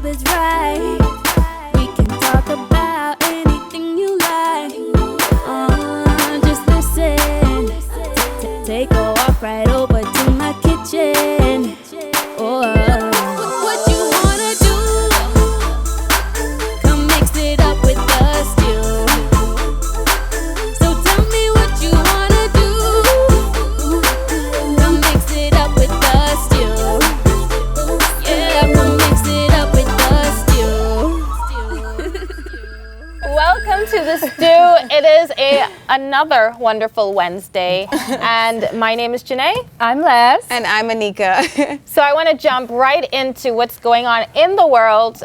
is right. We can talk about anything you like. Just listen. Take a walk right over to my kitchen. What you wanna do? Come mix it up with the stew. So tell me what you wanna do. Come mix it up with the stew. Yeah, come mix it up with the stew. Welcome to the stew. It is another wonderful Wednesday, and my name is Janae. I'm Les. And I'm Anika. So I want to jump right into what's going on in the world.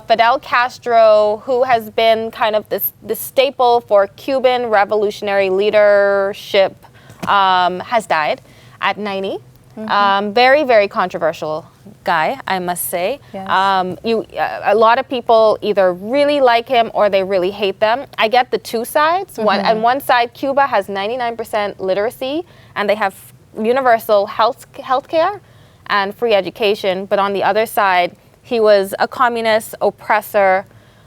Fidel Castro, who has been kind of the staple for Cuban revolutionary leadership, has died at 90. Very, very controversial guy, I must say. Yes. A lot of people either really like him or they really hate them. I get the two sides. On one side, Cuba has 99% literacy and they have universal health care and free education. But on the other side, he was a communist, oppressor,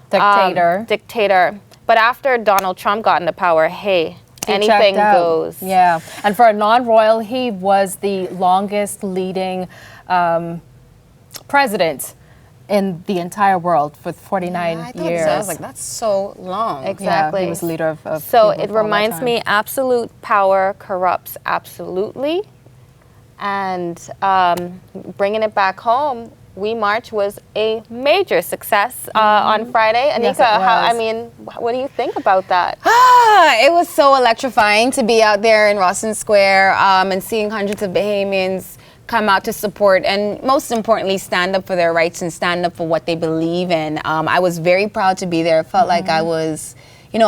dictator. But after Donald Trump got into power, hey, anything goes. Yeah, and for a non-royal, he was the longest leading president in the entire world for 49 years. I was like, that's so long. Exactly. Yeah, he was leader of So Cuba it for all that reminds time. me, absolute power corrupts absolutely. And bringing it back home, We March was a major success on Friday. Anika, Yes, it was. what do you think about that? It was so electrifying to be out there in Rawson Square and seeing hundreds of Bahamians come out to support and most importantly stand up for their rights and stand up for what they believe in. I was very proud to be there. It felt like I was,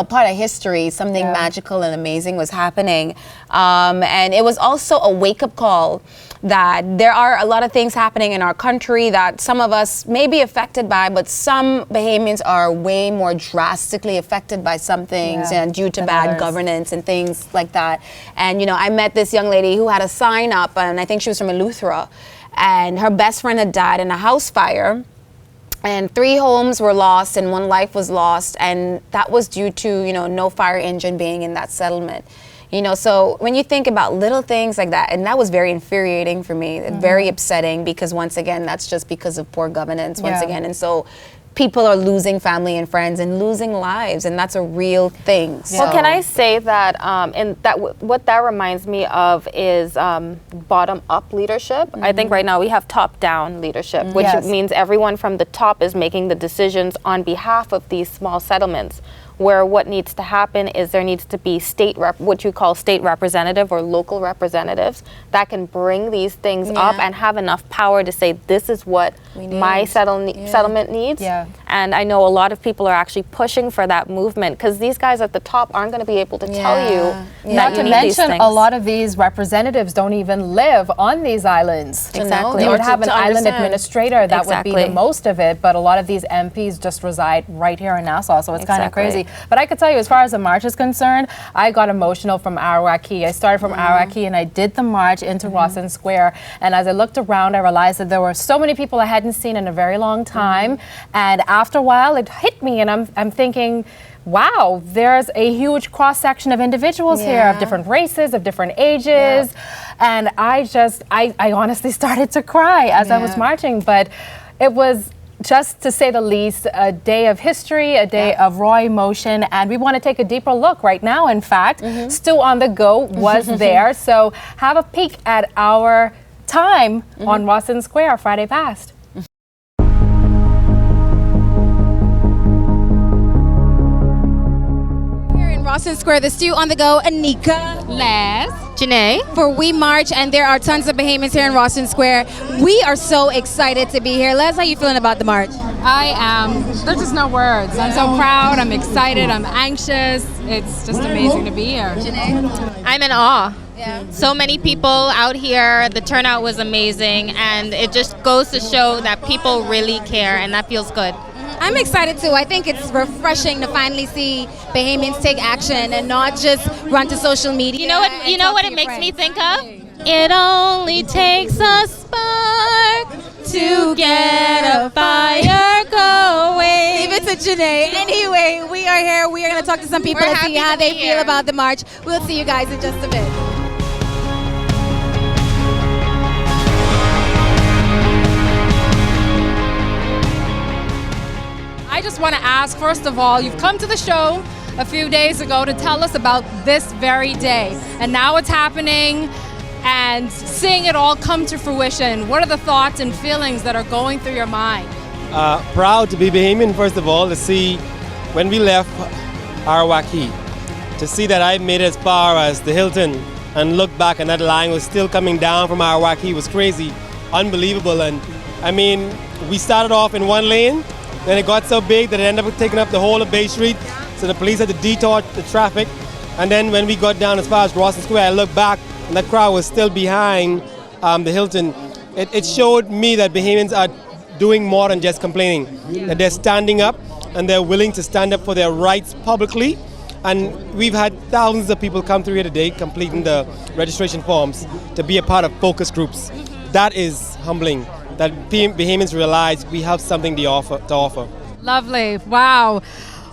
part of history. Something magical and amazing was happening. And it was also a wake-up call that there are a lot of things happening in our country that some of us may be affected by, but some Bahamians are way more drastically affected by some things and due to bad governance and things like that. And, I met this young lady who had a sign up, and I think she was from Eleuthera, and her best friend had died in a house fire. And 3 homes were lost and 1 life was lost, and that was due to, no fire engine being in that settlement. So when you think about little things like that, and that was very infuriating for me, very upsetting, because once again, that's just because of poor governance once again. And so people are losing family and friends and losing lives, and that's a real thing. So. Well, can I say that, what that reminds me of is bottom-up leadership. I think right now we have top-down leadership, which means everyone from the top is making the decisions on behalf of these small settlements, where what needs to happen is there needs to be what you call state representative or local representatives that can bring these things up and have enough power to say, this is what my settlement needs. Yeah. And I know a lot of people are actually pushing for that movement because these guys at the top aren't going to be able to tell you that Not you to need these mention, things. a lot of these representatives don't even live on these islands. Exactly. They would have an to island understand. administrator that would be Exactly. the most of it, but a lot of these MPs just reside right here in Nassau, so it's kind of Exactly. crazy. But I could tell you, as far as the march is concerned, I got emotional from Arawaki. I started from Arawaki and I did the march into Rawson Square. And as I looked around, I realized that there were so many people I hadn't seen in a very long time. And after a while, it hit me, and I'm thinking, wow, there's a huge cross-section of individuals here, of different races, of different ages. And I honestly started to cry as I was marching. But it was, just to say the least, a day of history, a day of raw emotion, and we want to take a deeper look right now. In fact, Stu on the Go was there, so have a peek at our time on Rawson Square Friday past. Here in Rawson Square, the Stew on the Go, Anika, Les, Janae, for We March, and there are tons of Bahamians here in Rawson Square. We are so excited to be here. Les, how you feeling about the march? I am, there's just no words. I'm so proud, I'm excited, I'm anxious. It's just amazing to be here. I'm in awe. So many people out here, the turnout was amazing, and it just goes to show that people really care, and that feels good. I'm excited too. I think it's refreshing to finally see Bahamians take action and not just run to social media. You know what? and You know talk what to it your makes me friends. think of? It only takes a spark to get a fire going. Janae. Anyway, we are here. We are going to talk to some people We're and see happy how to they be feel here. about the march. We'll see you guys in just a bit. I just want to ask, first of all, you've come to the show a few days ago to tell us about this very day, and now it's happening and seeing it all come to fruition. What are the thoughts and feelings that are going through your mind? Proud to be Bahamian, first of all, to see when we left Arawaki, to see that I made it as far as the Hilton and look back and that line was still coming down from Arawaki was crazy, unbelievable. And I mean, we started off in one lane, then it got so big that it ended up taking up the whole of Bay Street, so the police had to detour the traffic. And then when we got down as far as Rawson Square, I looked back and the crowd was still behind the Hilton. It showed me that Bahamians are doing more than just complaining, that they're standing up and they're willing to stand up for their rights publicly. And we've had thousands of people come through here today completing the registration forms to be a part of focus groups. That is humbling, that Bahamians realize we have something to offer. Lovely. Wow.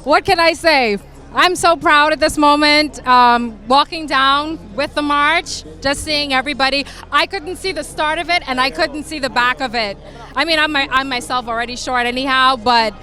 What can I say? I'm so proud at this moment, walking down with the march, just seeing everybody. I couldn't see the start of it and I couldn't see the back of it. I mean, I'm myself already short anyhow, but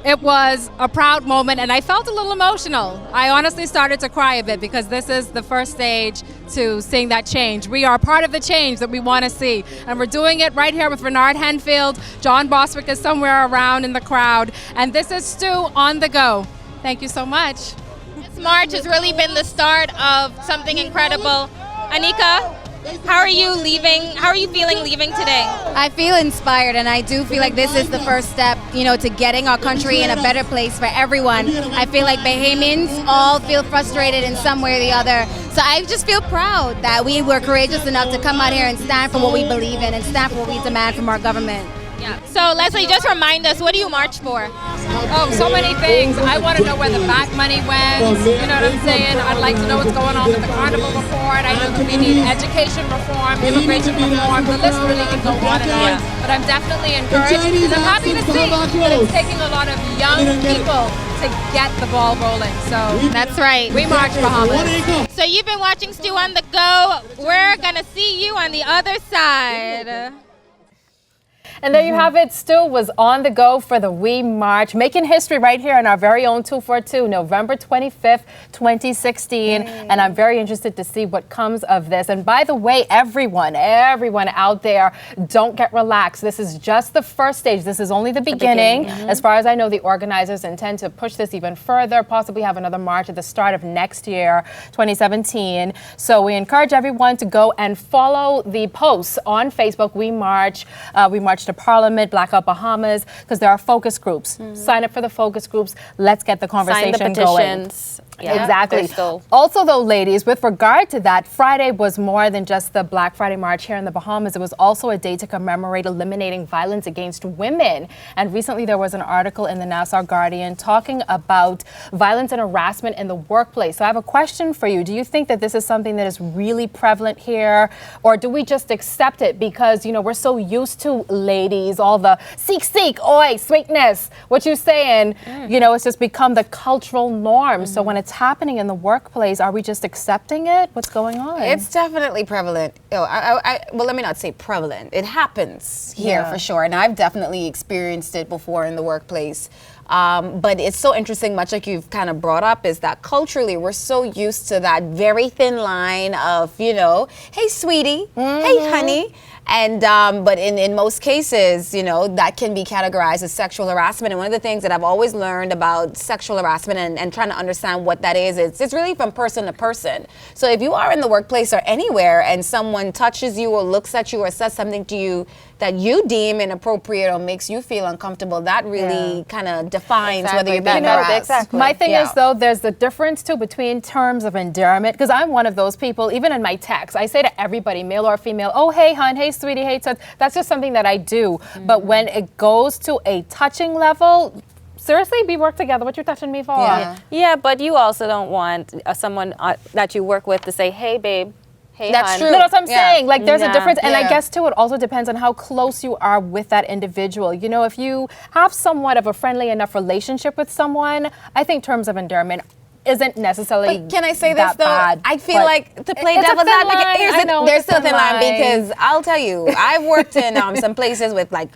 it was a proud moment and I felt a little emotional. I honestly started to cry a bit because this is the first stage to seeing that change. We are part of the change that we want to see, and we're doing it right here with Bernard Henfield. John Boswick is somewhere around in the crowd, and this is Stu on the go. Thank you so much. This march has really been the start of something incredible. Anika, how are you leaving? How are you feeling leaving today? I feel inspired, and I do feel like this is the first step, to getting our country in a better place for everyone. I feel like Bahamians all feel frustrated in some way or the other. So I just feel proud that we were courageous enough to come out here and stand for what we believe in and stand for what we demand from our government. Yeah. So Leslie, just remind us, what do you march for? Oh, so many things. I want to know where the back money went. You know what I'm saying? I'd like to know what's going on with the carnival report. I know that we need education reform, immigration reform. The list really can go on and on. But I'm definitely encouraged, and I'm happy to see that it's taking a lot of young people to get the ball rolling. So That's right. We March Bahamas. So you've been watching Stu on the Go. We're gonna see you on the other side. And there you have it. Stu was on the go for the We March, making history right here in our very own 242, November 25th, 2016. And I'm very interested to see what comes of this. And by the way, everyone out there, don't get relaxed. This is just the first stage. This is only the beginning. As far as I know, the organizers intend to push this even further, possibly have another march at the start of next year, 2017. So we encourage everyone to go and follow the posts on Facebook. We March to Parliament, Blackout Bahamas, because there are focus groups. Sign up for the focus groups. Let's get the conversation Sign the going. petitions. Yeah, Exactly. there's still- Also, though, ladies, with regard to that, Friday was more than just the Black Friday March here in the Bahamas. It was also a day to commemorate eliminating violence against women. And recently there was an article in the Nassau Guardian talking about violence and harassment in the workplace. So I have a question for you. Do you think that this is something that is really prevalent here? Or do we just accept it because, we're so used to ladies, all the seek, oi, sweetness, what you saying, it's just become the cultural norm. So when it's happening in the workplace, are we just accepting it? What's going on? It's definitely prevalent. Well, let me not say prevalent. It happens here for sure, and I've definitely experienced it before in the workplace. But it's so interesting, much like you've kind of brought up, is that culturally we're so used to that very thin line of, hey, sweetie, hey, honey. And but in most cases, that can be categorized as sexual harassment. And one of the things that I've always learned about sexual harassment and trying to understand what that is, it's really from person to person. So if you are in the workplace or anywhere and someone touches you or looks at you or says something to you that you deem inappropriate or makes you feel uncomfortable, that really kind of defines whether you're being harassed. Exactly. My thing is, though, there's the difference, too, between terms of endearment, because I'm one of those people, even in my texts, I say to everybody, male or female, oh, hey, hon, hey, sweetie, hey, toots. That's just something that I do. But when it goes to a touching level, seriously, we work together. What you touching me for? Yeah, but you also don't want someone that you work with to say, hey, babe, Hey, That's hon. true. No, that's what I'm Yeah. saying. Like, there's a Yeah. difference. And I Yeah. guess, too, it also depends on how close you are with that individual. You know, if you have somewhat of a friendly enough relationship with someone, I think terms of endearment isn't necessarily But can I say this that though? bad, I feel but like to play it's a devil's thin advocate, line. I know there's it's a still a thin thin line line. because I'll tell you, I've worked in some places with like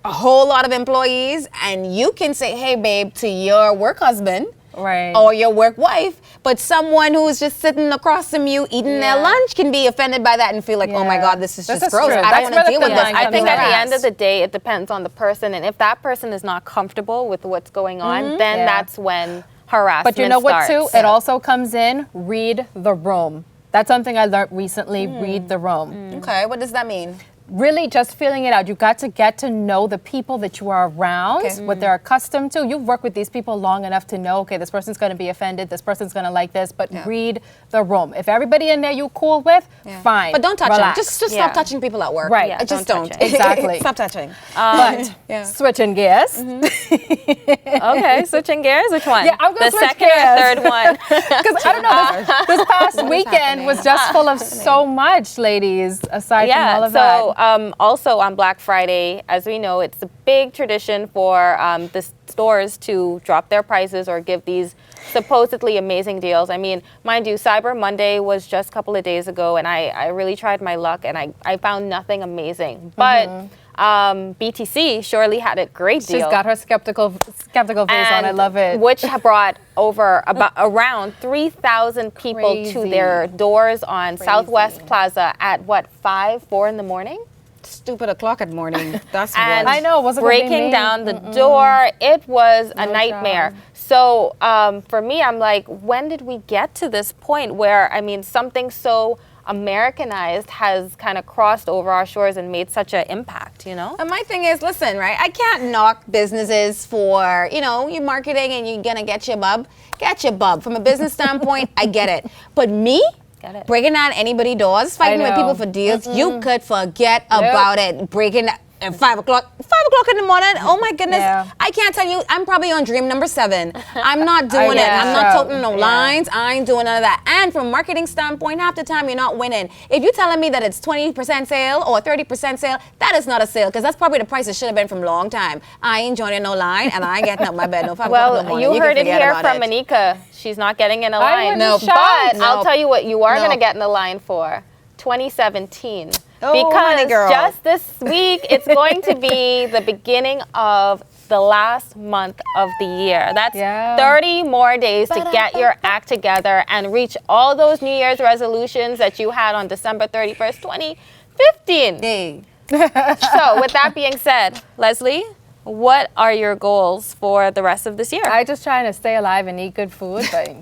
a whole lot of employees, and you can say, "Hey, babe," to your work husband. Right. Or your work wife, but someone who is just sitting across from you eating their Yeah. lunch can be offended by that and feel like, oh my Yeah. God, this is This just is gross. true. I That's don't want where to the deal with thin this. line I comes think at the around. end of the day, it depends on the person, and if that person is not comfortable with what's going on, then Yeah. that's when harassment But you know what, too? starts. It also comes in, read the room. That's something I learned recently, read the room. Okay, what does that mean? Really just feeling it out. You got to get to know the people that you are around, Okay. what they're accustomed to. You've worked with these people long enough to know, okay, this person's going to be offended, this person's going to like this, but read the room. If everybody in there you cool with, fine. But don't touch them. relax. Just Yeah. stop touching people at work. Right. Yeah, Just don't don't. touch it. Exactly. Stop touching. But Yeah. switching gears, Okay, switching gears. Which one? Yeah, I'm gonna the switch second gears. or third one. because I don't know, this past weekend was just full of so much, ladies, aside from all of so that. also on Black Friday, as we know, it's a big tradition for the stores to drop their prices or give these supposedly amazing deals. I mean, mind you, Cyber Monday was just a couple of days ago, and I really tried my luck, and I found nothing amazing. But BTC surely had a great deal. She's got her skeptical face on. I And love it. Which have brought over around 3,000 people to Crazy. their doors on Southwest Plaza at 4 in the morning? Stupid o'clock at morning. That's And what. I know, wasn't gonna be breaking me. down the door. It was a nightmare. job. So for me, I'm like, when did we get to this point where, I mean, something so Americanized has kind of crossed over our shores and made such an impact, you know? And my thing is, listen, right? I can't knock businesses for, you're marketing and you're gonna get your bub. Get your bub. From a business standpoint, I get it. But me, Get it. breaking down anybody doors, fighting with know. people for deals, you could forget about it. Breaking at 5 o'clock in the morning. Oh my goodness. Yeah. I can't tell you, I'm probably on dream number 7. I'm not doing it. yeah. I'm not So, toting no yeah. lines. I ain't doing none of that. And from a marketing standpoint, half the time you're not winning. If you're telling me that it's 20% sale or 30% sale, that is not a sale because that's probably the price it should have been from a long time. I ain't joining no line and I ain't getting up my bed no 5 o'clock in the Well, morning. you can heard it forget here about from Anika. She's not getting in a I line. wouldn't No, shout. But I'll No. tell you what you are No. going to get in the line for 2017. Oh, because honey girl. just this week, it's going to be the beginning of the last month of the year. That's Yeah. 30 more days to get your act together and reach all those New Year's resolutions that you had on December 31st, 2015. Hey. So with that being said, Leslie, what are your goals for the rest of this year? I just trying to stay alive and eat good food, but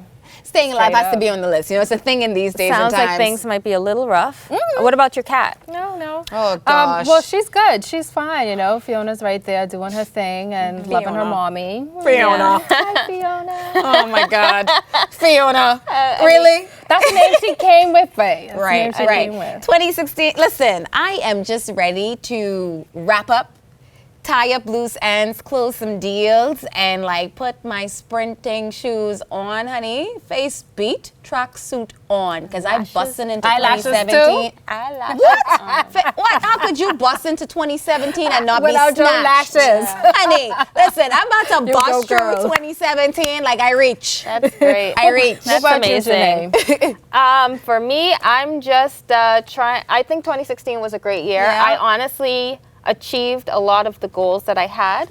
Staying alive Straight has to up. be on the list. It's a thing in these days Sounds and times. like things might be a little rough. What about your cat? no. Oh, gosh. Well, she's good. She's fine. Fiona's right there doing her thing and loving her Fiona. mommy. Fiona. Hi, Fiona. Oh my God. Fiona. Really? That's the name she came with, babe. That's the name Right, she right. came with. 2016. Listen, I am just ready to wrap up, tie up loose ends, close some deals, and put my sprinting shoes on, honey. Face beat, tracksuit on, because I'm busting into Eyelashes 2017. too? Eyelashes. What? How could you bust into 2017 and not Without be your snatched? lashes. Honey, listen, I'm about to You bust go, through girl. 2017 like I reach. That's great. I reach. That's What about you, amazing. Janae? For me, I'm just trying. I think 2016 was a great year. Yeah. I honestly achieved a lot of the goals that I had.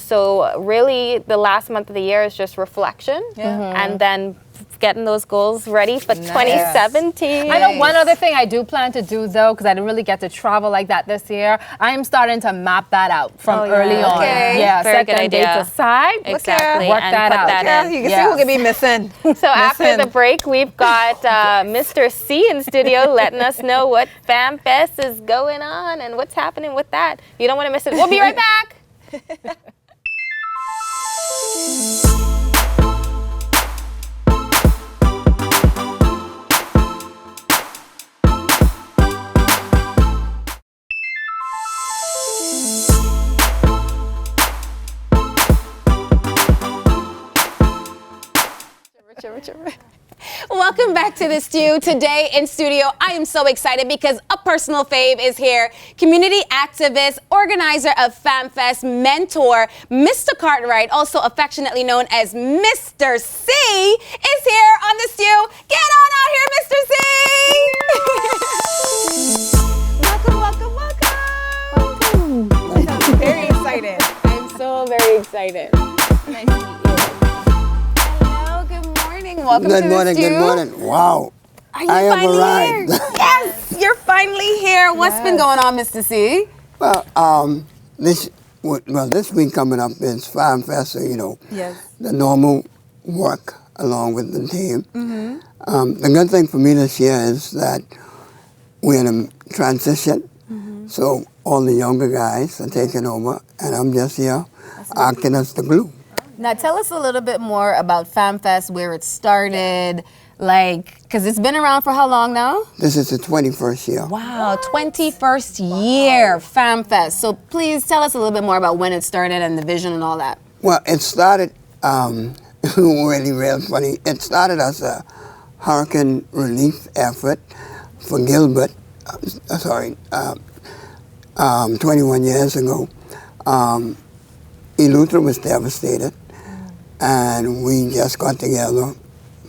So really, the last month of the year is just reflection, and then getting those goals ready for 2017. I know one other thing I do plan to do though, because I didn't really get to travel like that this year. I am starting to map that out from early on. Okay. Yeah, Very set good them idea. dates aside. Exactly, Work and that put out. that Yeah, in. you can see Yes. who could be missing. So after Listen. the break, we've got Mr. C in studio letting us know what Fam Fest is going on and what's happening with that. You don't want to miss it. We'll be right back. Welcome back to the Stew. Today in studio, I am so excited because a personal fave is here. Community activist, organizer of FamFest, mentor, Mr. Cartwright, also affectionately known as Mr. C, is here on the Stew. Get on out here, Mr. C! Welcome. I'm very excited. I'm so very excited. Nice to meet you. Hello, good morning. Welcome to the Stew. Good morning. Wow. Are you I have finally arrived. here? Yes, you're finally here. What's been going on, Mr. C? Well, this week coming up is FamFest, so the normal work along with the team. The good thing for me this year is that we're in a transition, so all the younger guys are taking over, and I'm just here acting as the glue. Now, tell us a little bit more about FamFest, where it started, because it's been around for how long now? This is the 21st year. Wow, 21st year FamFest. So please tell us a little bit more about when it started and the vision and all that. Well, it started really real funny. It started as a hurricane relief effort for Gilbert, 21 years ago. Eleuthera was devastated, and we just got together,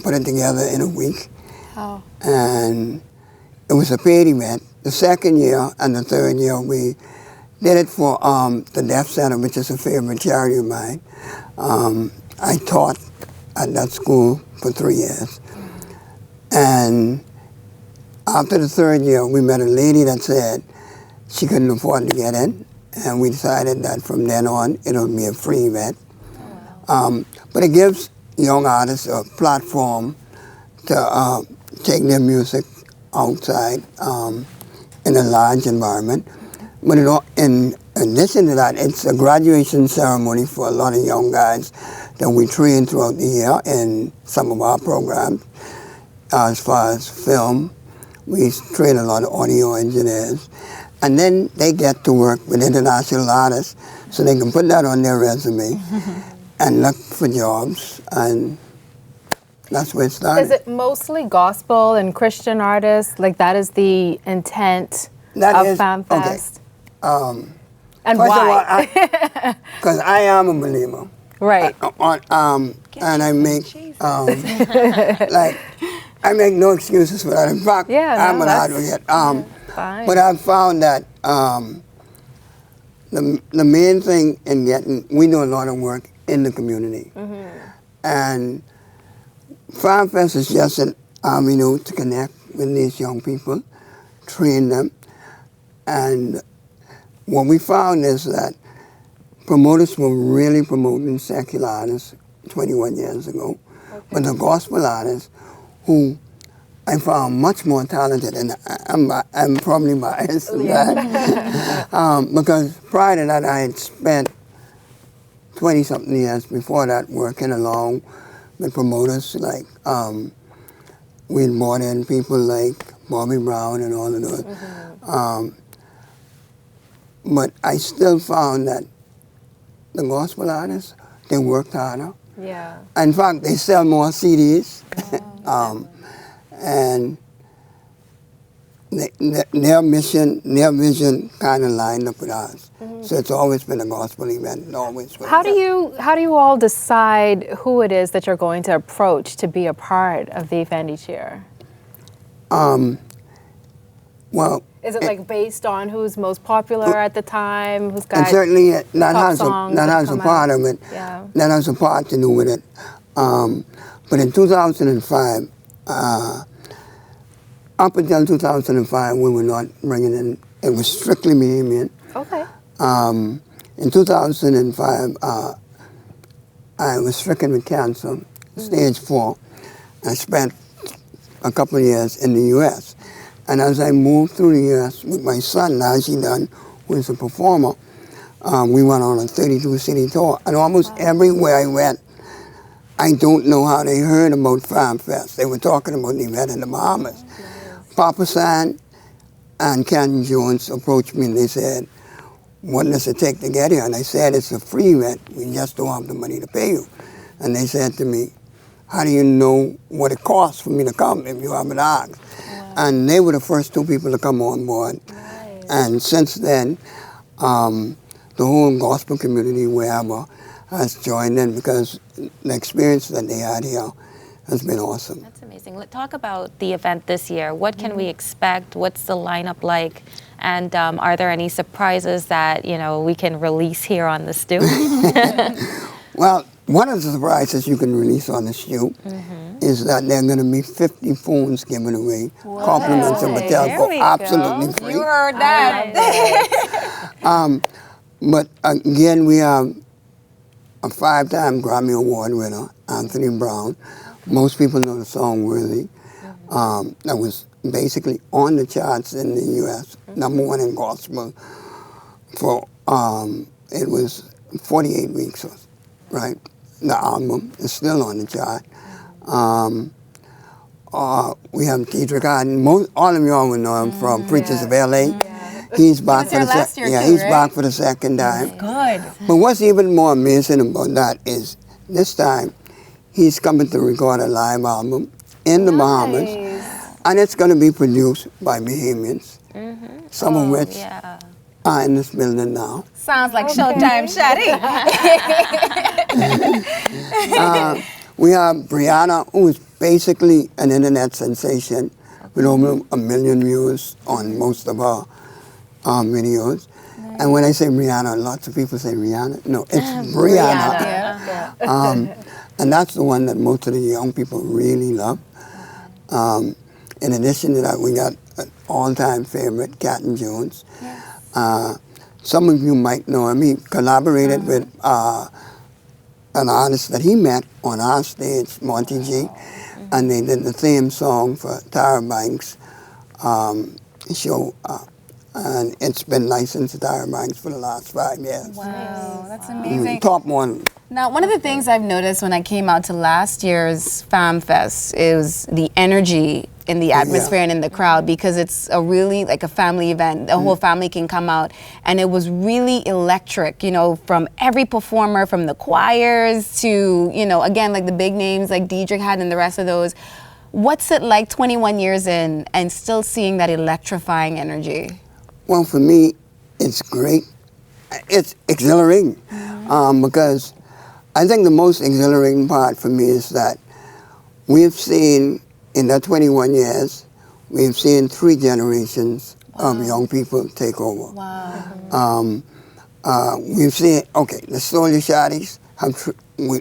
put it together in a week. Oh. And it was a paid event. The second year and the third year, we did it for the Deaf Center, which is a favorite charity of mine. I taught at that school for 3 years. And after the third year, we met a lady that said she couldn't afford to get in, and we decided that from then on, it'll be a free event. But it gives young artists a platform to take their music outside in a large environment. But in addition to that, it's a graduation ceremony for a lot of young guys that we train throughout the year in some of our programs. As far as film, we train a lot of audio engineers. And then they get to work with international artists so they can put that on their resume and look for jobs. And that's where it started. Is it mostly gospel and Christian artists? Like that is the intent of FamFest? Okay. And why? Because I am a believer. Right. And I make, I make no excuses for that. In fact, I'm an advocate. Fine. But I've found that the main thing in we do a lot of work in the community. And FamFest is just an avenue to connect with these young people, train them. And what we found is that promoters were really promoting secular artists 21 years ago. But the gospel artists, who I found much more talented, and I'm probably biased to that, because prior to that I had spent 20-something years before that working along with promoters like, we had brought in people like Bobby Brown and all of those. But I still found that the gospel artists, they worked harder. Yeah. In fact, they sell more CDs. And their mission, their vision kind of lined up with ours. So it's always been a gospel event, always. How do you all decide who it is that you're going to approach to be a part of the Fendi Cheer? Well, is it like based on who's most popular at the time, who's got and certainly that has a part of it. Yeah. That has a part to do with it. But in 2005. Up until 2005, we were not bringing in, it was strictly Bahamian. Okay. In 2005, I was stricken with cancer, stage 4. I spent a couple of years in the U.S. And as I moved through the U.S. with my son, Najee Dunn, who is a performer, we went on a 32-city tour. And almost everywhere I went, I don't know how they heard about FamFest. They were talking about the event in the Bahamas. Papa San and Ken Jones approached me and they said, what does it take to get here? And I said, it's a free event. We just don't have the money to pay you. And they said to me, how do you know what it costs for me to come if you haven't asked? And they were the first 2 people to come on board. And since then, the whole gospel community, wherever, has joined in because the experience that they had here has been awesome. That's amazing. Let's talk about the event this year. What can we expect? What's the lineup like? And are there any surprises that we can release here on the stew? Well, one of the surprises you can release on the stew is that there are going to be 50 phones given away, compliments and hotels for absolutely free. You heard that. But again, we have a 5-time Grammy Award winner, Anthony Brown. Most people know the song Worthy. That was basically on the charts in the U.S., #1 in gospel for, it was 48 weeks, right? The album is still on the chart. We have Dietrich Haddon. All of y'all will know him from Preachers of L.A. He's back for the he's back for the second time. Good. But what's even more amazing about that is this time he's coming to record a live album in the Bahamas, and it's going to be produced by Bahamians, some of which are in this building now. Sounds like Showtime, Shadi. We have Brianna, who is basically an internet sensation with over 1 million views on most of her videos. And when I say Rihanna, lots of people say Rihanna. No, it's Brianna. And that's the one that most of the young people really love. In addition to that, we got an all-time favorite, Catton Jones. Some of you might know him. He collaborated with an artist that he met on our stage, Monty G, and they did the theme song for Tyra Banks' show. And it's been licensed to Tyra Banks for the last 5 years. Wow, that's amazing. Top one. Now, one of the things I've noticed when I came out to last year's Fam Fest is the energy in the atmosphere and in the crowd, because it's a really like a family event. The whole family can come out, and it was really electric, from every performer, from the choirs to, again, like the big names like Dietrich Haddon and the rest of those. What's it like 21 years in and still seeing that electrifying energy? Well, for me, it's great. It's exhilarating because I think the most exhilarating part for me is that we've seen, in that 21 years, we've seen 3 generations of young people take over. Wow. We've seen, the Soldier Shaddies,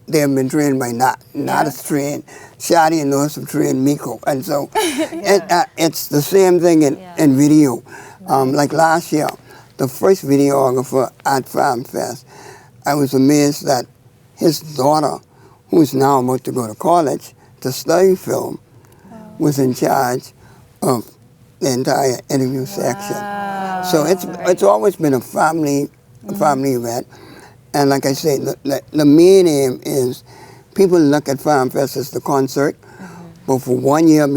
they have been trained by not as trained. Shadi and those have trained Miko. And so it's the same thing in video. Like last year, the first videographer at Fam Fest, I was amazed that his daughter, who is now about to go to college to study film, was in charge of the entire interview section. So it's always been a family event. And like I say, the main aim is people look at Fam Fest as the concert, but for 1 year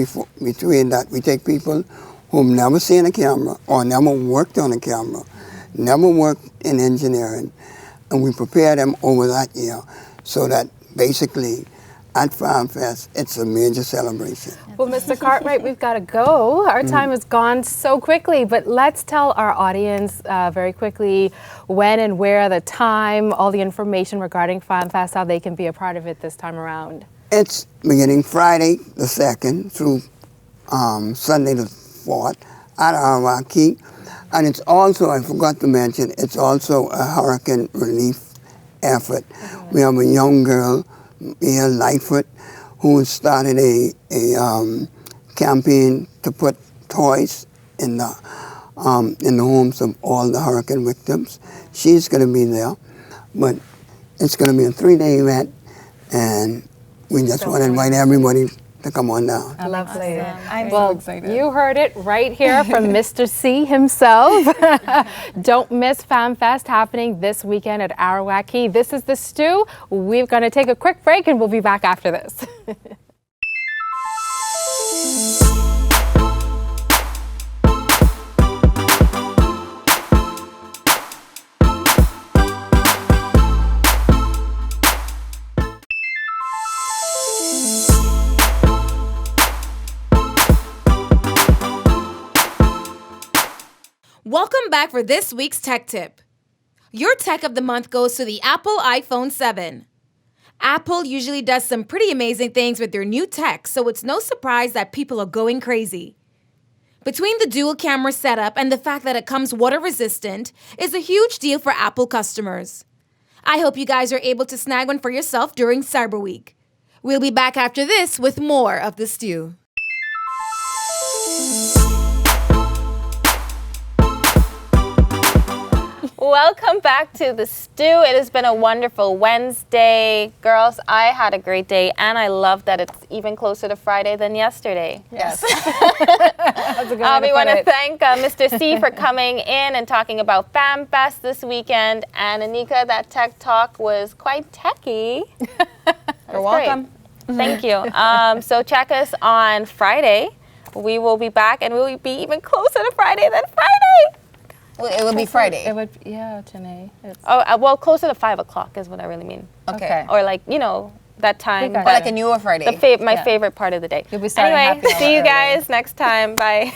between that, we take people who've never seen a camera or never worked on a camera, never worked in engineering, and we prepare them over that year so that basically at Fam Fest, it's a major celebration. Well, Mr. Cartwright, we've got to go. Our time has gone so quickly, but let's tell our audience very quickly when and where, the time, all the information regarding Fam Fest, how they can be a part of it this time around. It's beginning Friday the 2nd through Sunday the 4th at our Key. And it's also, I forgot to mention, it's also a hurricane relief effort. We have a young girl, Mia Lightfoot, who started a campaign to put toys in the homes of all the hurricane victims. She's going to be there, but it's going to be a 3-day event, and we just want to invite everybody to come on down. Lovely. I'm so excited. You heard it right here from Mr. C himself. Don't miss Fam Fest happening this weekend at Arawak Key. This is The Stew. We're going to take a quick break and we'll be back after this. back for this week's tech tip. Your tech of the month goes to the Apple iPhone 7. Apple usually does some pretty amazing things with their new tech, so it's no surprise that people are going crazy. Between the dual camera setup and the fact that it comes water resistant is a huge deal for Apple customers. I hope you guys are able to snag one for yourself during Cyber Week. We'll be back after this with more of The Stew. Welcome back to The Stew. It has been a wonderful Wednesday. Girls, I had a great day, and I love that it's even closer to Friday than yesterday. Yes. That's a good way to We want put to it. thank Mr. C for coming in and talking about Fam Fest this weekend. And Anika, that tech talk was quite techy. You're welcome. Thank you. So check us on Friday. We will be back, and we will be even closer to Friday than Friday. Well, it will be Friday. It would, yeah, Janae. Well, closer to 5 o'clock is what I really mean. Okay. Or like, you know, that time. got Or like a newer Friday. My favorite part of the day. You'll be starting Anyway, happy hour see you early. guys next time. Bye.